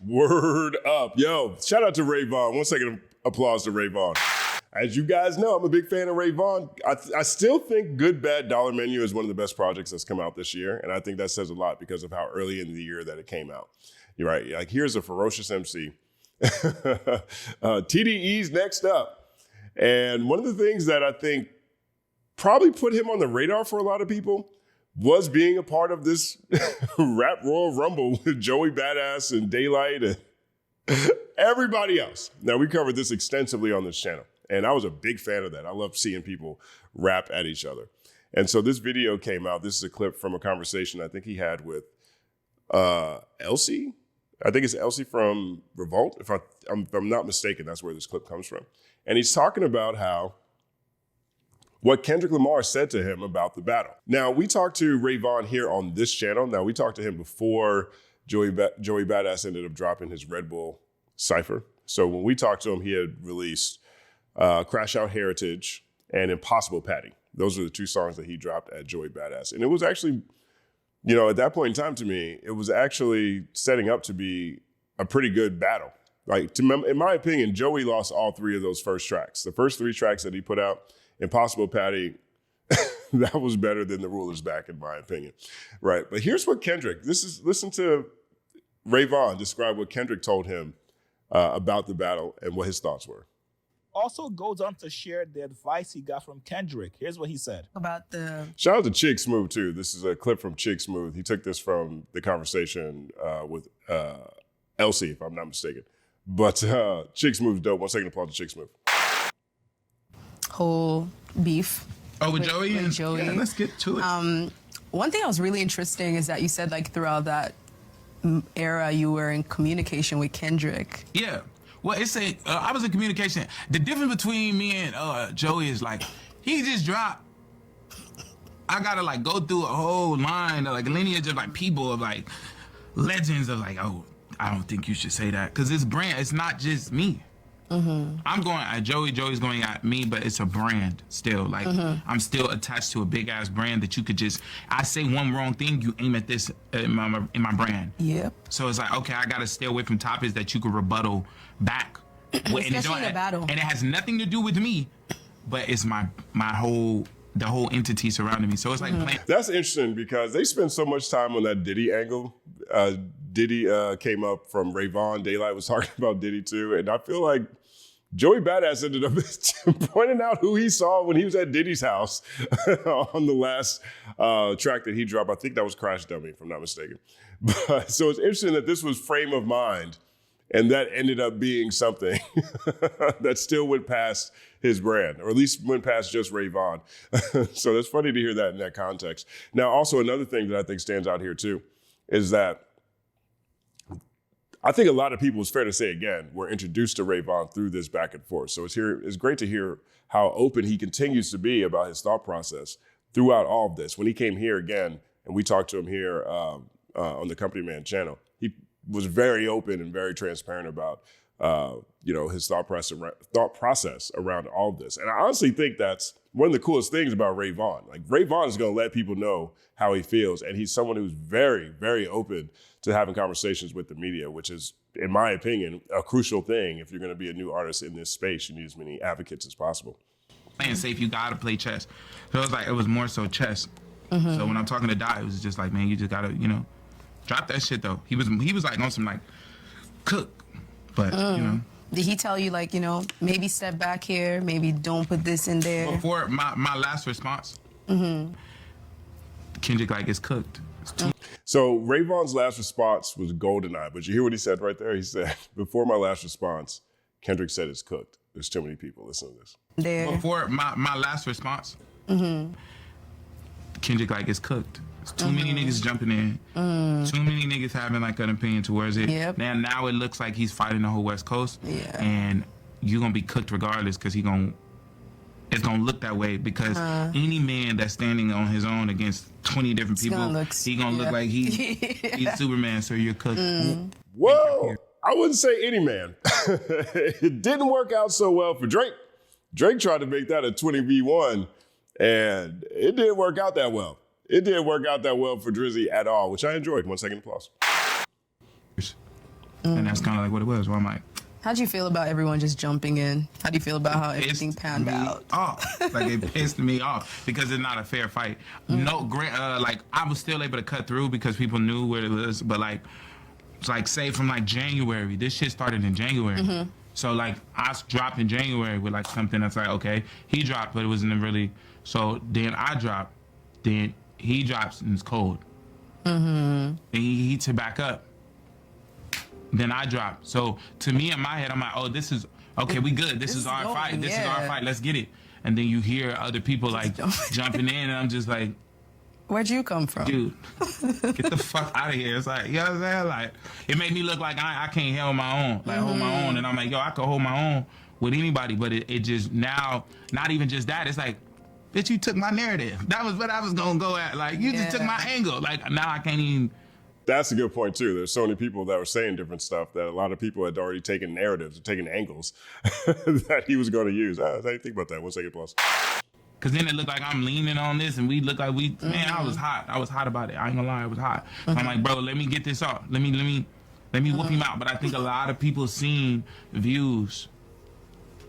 Word up. Yo, shout out to Ray Vaughn. 1 second applause to Ray Vaughn. As you guys know, I'm a big fan of Ray Vaughn. I still think Good Bad Dollar Menu is one of the best projects that's come out this year. And I think that says a lot because of how early in the year that it came out. You're right. Like, here's a ferocious MC. TDE's next up. And one of the things that I think probably put him on the radar for a lot of people was being a part of this Rap Royal Rumble with Joey Badass and Daylight and everybody else. Now, we covered this extensively on this channel, and I was a big fan of that. I love seeing people rap at each other. And so this video came out. This is a clip from a conversation I think he had with Elsie. I think it's Elsie from Revolt. If I'm not mistaken, that's where this clip comes from. And he's talking about what Kendrick Lamar said to him about the battle. Now, we talked to Ray Vaughn here on this channel. Now, we talked to him before Joey Badass ended up dropping his Red Bull Cypher. So when we talked to him, he had released Crash Out Heritage and Impossible Patty. Those are the 2 songs that he dropped at Joey Badass. And it was actually, at that point in time to me, it was actually setting up to be a pretty good battle. Like, in my opinion, Joey lost all 3 of those first tracks. The first 3 tracks that he put out, Impossible Patty, that was better than The Ruler's Back, in my opinion. Right. But here's what listen to Ray Vaughn describe what Kendrick told him about the battle and what his thoughts were. Also goes on to share the advice he got from Kendrick. Here's what he said. Shout out to Chick Smooth, too. This is a clip from Chick Smooth. He took this from the conversation with Elsie, if I'm not mistaken. But Chick Smooth's dope. 1 second applause to Chick Smooth. Whole beef. Oh, with Joey? With Joey. Yeah, let's get to it. One thing that was really interesting is that you said, like, throughout that era, you were in communication with Kendrick. Yeah. Well, I was in communication. The difference between me and Joey is, like, he just dropped. I gotta, like, go through a whole line of, like, lineage of, like, people of, like, legends of, like, oh, I don't think you should say that. Because it's brand. It's not just me. Mm-hmm. I'm going at Joey. Joey's going at me, but it's a brand still. Like, I'm still attached to a big ass brand that you could I say one wrong thing, you aim at this in my brand. Yep. So it's like, okay, I gotta stay away from topics that you could rebuttal back. Especially in a battle. And it has nothing to do with me, but it's the whole entity surrounding me. So it's like That's interesting because they spend so much time on that Diddy angle. Diddy came up from Ray Vaughn. Daylight was talking about Diddy too. And I feel like Joey Badass ended up pointing out who he saw when he was at Diddy's house on the last track that he dropped. I think that was Crash Dummy, if I'm not mistaken. But, so it's interesting that this was frame of mind, and that ended up being something that still went past his brand, or at least went past just Ray Vaughn. So it's funny to hear that in that context. Now, also another thing that I think stands out here too is that I think a lot of people, it's fair to say again, were introduced to Ray Vaughn through this back and forth. So it's great to hear how open he continues to be about his thought process throughout all of this. When he came here again, and we talked to him here on the Company Man channel, he was very open and very transparent about his thought process around all of this. And I honestly think that's one of the coolest things about Ray Vaughn. Like, Ray Vaughn is going to let people know how he feels, and he's someone who's very, very open to having conversations with the media, which is, in my opinion, a crucial thing. If you're going to be a new artist in this space, you need as many advocates as possible. Playing safe, you gotta play chess. So it was more so chess. Mm-hmm. So when I'm talking to Dot, it was just like, man, you just gotta, drop that shit though. He was like on some like cook, but Did he tell you, like, maybe step back here, maybe don't put this in there? Before my last response, Kendrick, like, it's cooked. It's too. So Ray Vaughn's last response was GoldenEye, but you hear what he said right there? He said, before my last response, Kendrick said it's cooked. There's too many people. Listen to this. There. Before my last response, Kendrick, like, it's cooked. It's too many niggas jumping in. Too many niggas having, like, an opinion towards it. Yep. Now it looks like he's fighting the whole West Coast. Yeah. And you're going to be cooked regardless because it's going to look that way because any man that's standing on his own against 20 different people, he's going to look like he's Superman, so you're cooked. Whoa. I wouldn't say any man. It didn't work out so well for Drake. Drake tried to make that a 20v1, and it didn't work out that well. It didn't work out that well for Drizzy at all, which I enjoyed. 1 second applause. And that's kind of like what it was. Where I'm like, How'd you feel about everyone just jumping in? How do you feel about how everything pissed panned me out? off. Like it pissed me off because it's not a fair fight. No, like I was still able to cut through because people knew where it was. But like, it's like say from like January, this shit started in January. So like I dropped in January with like something that's like okay, he dropped, but it wasn't really. So then I dropped, then he drops and it's cold. Then he heats it back up. Then I drop. So to me in my head, I'm like, oh, this is okay. We good. This is our fight. This is our fight. Let's get it. And then you hear other people like jumping in, and I'm just like, where'd you come from? dude, get the fuck out of here. It's like, you know what I'm saying? Like, it made me look like I can't hold my own. Like, hold my own. And I'm like, yo, I can hold my own with anybody. But it just now, not even just that. It's like, bitch, you took my narrative. That was what I was going to go at. Like, you just took my angle. Like, now I can't even. That's a good point, too. There's so many people that were saying different stuff that a lot of people had already taken narratives, taken angles that he was going to use. I didn't think about that. 1 second plus. Because then it looked like I'm leaning on this and we look like we, man, I was hot. I was hot about it. I ain't gonna lie, I was hot. So I'm like, bro, let me get this off. Let me whoop him out. But I think a lot of people seen views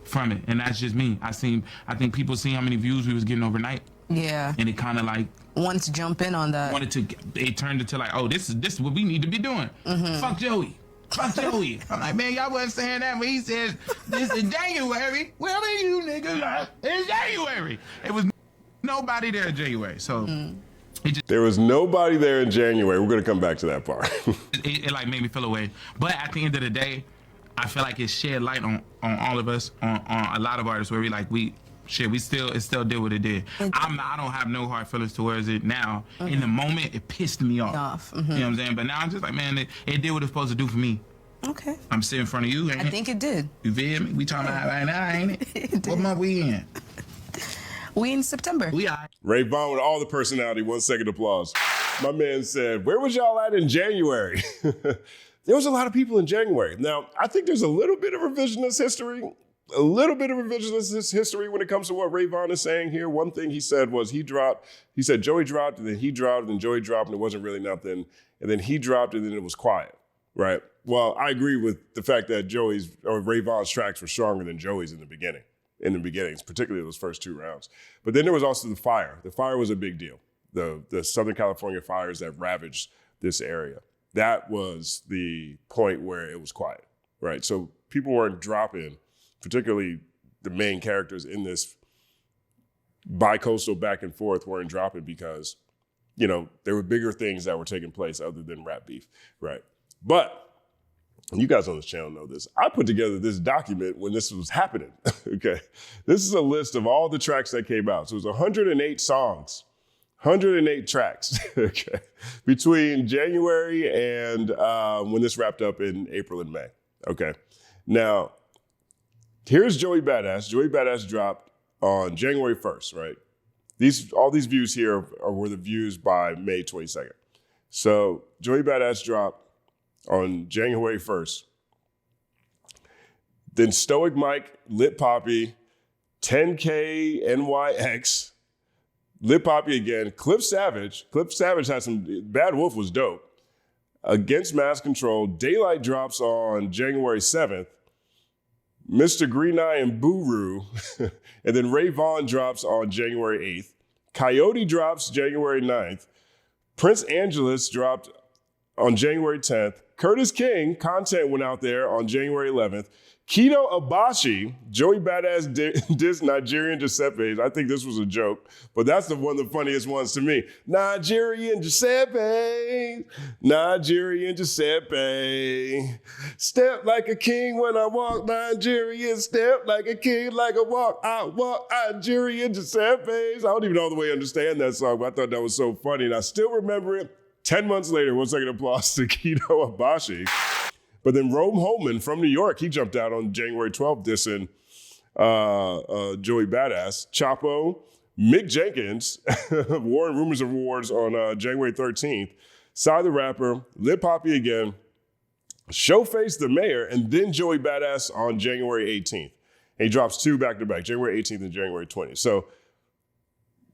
from it. And that's just me. I think people seen how many views we was getting overnight. Yeah. And it kind of like, wanted to jump in on that. It turned into like, oh, this is what we need to be doing. Fuck Joey. Fuck Joey. I'm like, man, y'all wasn't saying that when he says this is January. Where are you niggas at? It's January. It was nobody there in January. So There was nobody there in January. We're going to come back to that part. it like made me feel away. But at the end of the day, I feel like it shed light on all of us, on a lot of artists where it still did what it did. I don't have no hard feelings towards it now. In the moment, it pissed me off. You know what I'm saying? But now I'm just like, man, it did what it's supposed to do for me. Okay. I'm sitting in front of you, ain't I think it did. You feel me? We talking about right now, ain't it? What month we in? We in September. We are. Ray Vaughn with all the personality. 1 second applause. My man said, where was y'all at in January? There was a lot of people in January. Now, I think there's a little bit of revisionist history. When it comes to what Ray Vaughn is saying here. One thing he said was he said Joey dropped, and then he dropped, and then Joey dropped, and it wasn't really nothing. And then he dropped, and then it was quiet, right? Well, I agree with the fact that Ray Vaughn's tracks were stronger than Joey's in the beginnings, particularly those first 2 rounds. But then there was also the fire. The fire was a big deal. The Southern California fires that ravaged this area. That was the point where it was quiet, right? So people weren't dropping, particularly the main characters in this bi-coastal back and forth weren't dropping because, there were bigger things that were taking place other than rap beef, right? But you guys on this channel know this. I put together this document when this was happening, okay? This is a list of all the tracks that came out. So it was 108 songs, 108 tracks, okay, between January and when this wrapped up in April and May, okay? Now, here's Joey Badass. Joey Badass dropped on January 1st, right? All these views here were the views by May 22nd. So Joey Badass dropped on January 1st. Then Stoic Mike, Lit Poppy, 10K NYX, Lit Poppy again, Cliff Savage. Cliff Savage had some, Bad Wolf was dope. Against Mass Control, Daylight drops on January 7th. Mr. Green Eye and Buru, and then Ray Vaughn drops on January 8th. Coyote drops January 9th. Prince Angelus dropped on January 10th. Curtis King, Content went out there on January 11th. Kido Abashi, Joey Badass dissed Nigerian Giuseppe. I think this was a joke, but that's one of the funniest ones to me. Nigerian Giuseppe, Nigerian Giuseppe. Step like a king when I walk, Nigerian. Step like a king, like a walk. I walk, Nigerian Giuseppe. I don't even all the way understand that song, but I thought that was so funny, and I still remember it. 10 months later, 1 second applause to Kido Abashi. But then Rome Holman from New York, he jumped out on January 12th dissing Joey Badass. Chapo, Mick Jenkins, Warren Rumors of Wars on January 13th. Psy the Rapper, Lil Poppy again, Showface the Mayor, and then Joey Badass on January 18th. And he drops 2 back-to-back, January 18th and January 20th. So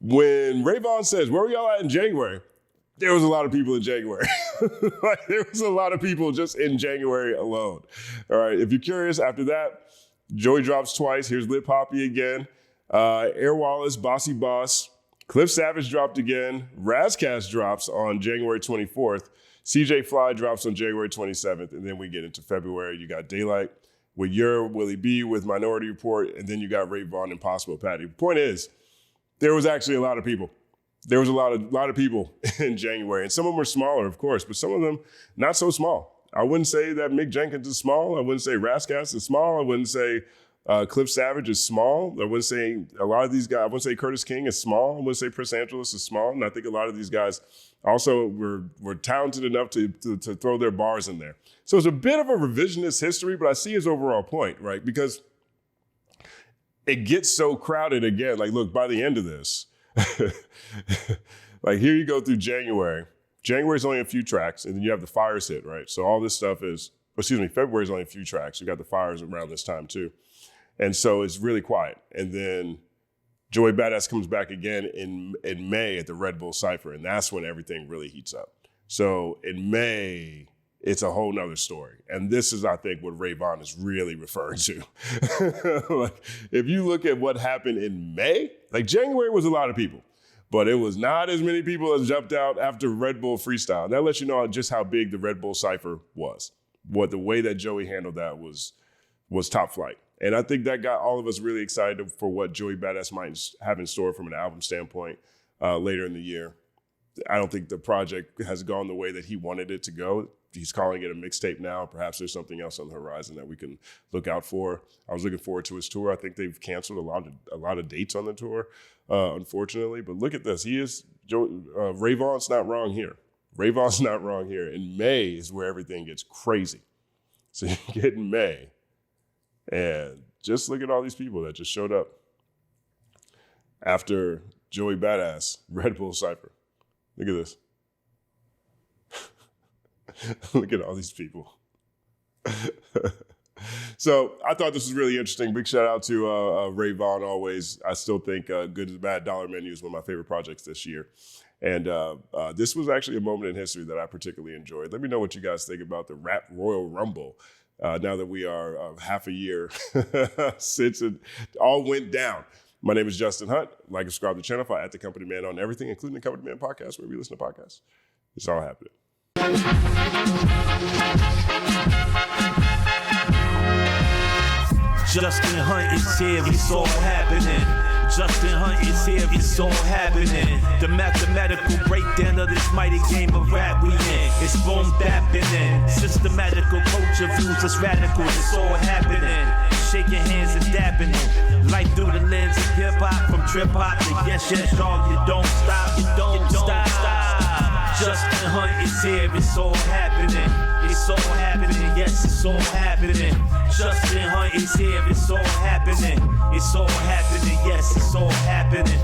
when Ray Vaughn says, where were y'all at in January? There was a lot of people in January. Like, there was a lot of people just in January alone. All right, if you're curious, after that, Joey drops twice. Here's Lip Hoppy again. Air Wallace, Bossy Boss. Cliff Savage dropped again. Razcast drops on January 24th. CJ Fly drops on January 27th. And then we get into February. You got Daylight with Willie B with Minority Report. And then you got Ray Vaughn, Impossible Patty. The point is, there was actually a lot of people. There was a lot of people in January. And some of them were smaller, of course, but some of them not so small. I wouldn't say that Mick Jenkins is small. I wouldn't say Razcast is small. I wouldn't say Cliff Savage is small. I wouldn't say a lot of these guys. I wouldn't say Curtis King is small. I wouldn't say Prince Angeles is small. And I think a lot of these guys also were talented enough to throw their bars in there. So it's a bit of a revisionist history, but I see his overall point, right? Because it gets so crowded again. Like, look, by the end of this, like here you go through January. January's only a few tracks, and then you have the Fires hit, right? So all this stuff is, February's only a few tracks. You got the Fires around this time too. And so it's really quiet. And then Joey Badass comes back again in May at the Red Bull Cypher, and that's when everything really heats up. So in May, it's a whole nother story. And this is, I think, what Ray Vaughn is really referring to. Like, if you look at what happened in May, like January was a lot of people. But it was not as many people as jumped out after Red Bull Freestyle. And that lets you know just how big the Red Bull Cypher was. What the way that Joey handled that was top flight. And I think that got all of us really excited for what Joey Badass might have in store from an album standpoint later in the year. I don't think the project has gone the way that he wanted it to go. He's calling it a mixtape now. Perhaps there's something else on the horizon that we can look out for. I was looking forward to his tour. I think they've canceled a lot of dates on the tour, unfortunately. But look at this. Ray Vaughn's not wrong here. Ray Vaughn's not wrong here. In May is where everything gets crazy. So you get in May, and just look at all these people that just showed up after Joey Badass, Red Bull Cypher. Look at this. Look at all these people. So I thought this was really interesting. Big shout out to Ray Vaughn always. I still think Good to Bad Dollar Menu is one of my favorite projects this year. And this was actually a moment in history that I particularly enjoyed. Let me know what you guys think about the Rap Royal Rumble. Now that we are half a year since it all went down. My name is Justin Hunt. Like and subscribe to the channel. Follow at The Company Man on everything, including The Company Man podcast, where we listen to podcasts. It's all happening. Justin Hunt is here, it's all happening. Justin Hunt is here, it's all happening. The mathematical breakdown of this mighty game of rap we in. It's boom bapping. Systematical culture views us radical, it's all happening. Shaking hands and dapping it. Life through the lens of hip hop, from trip hop to yes, dog, you don't stop, you don't stop. Justin Hunt is here, it's all happening. It's all happening, yes, it's all happening. Justin Hunt is here, it's all happening. It's all happening, yes, it's all happening.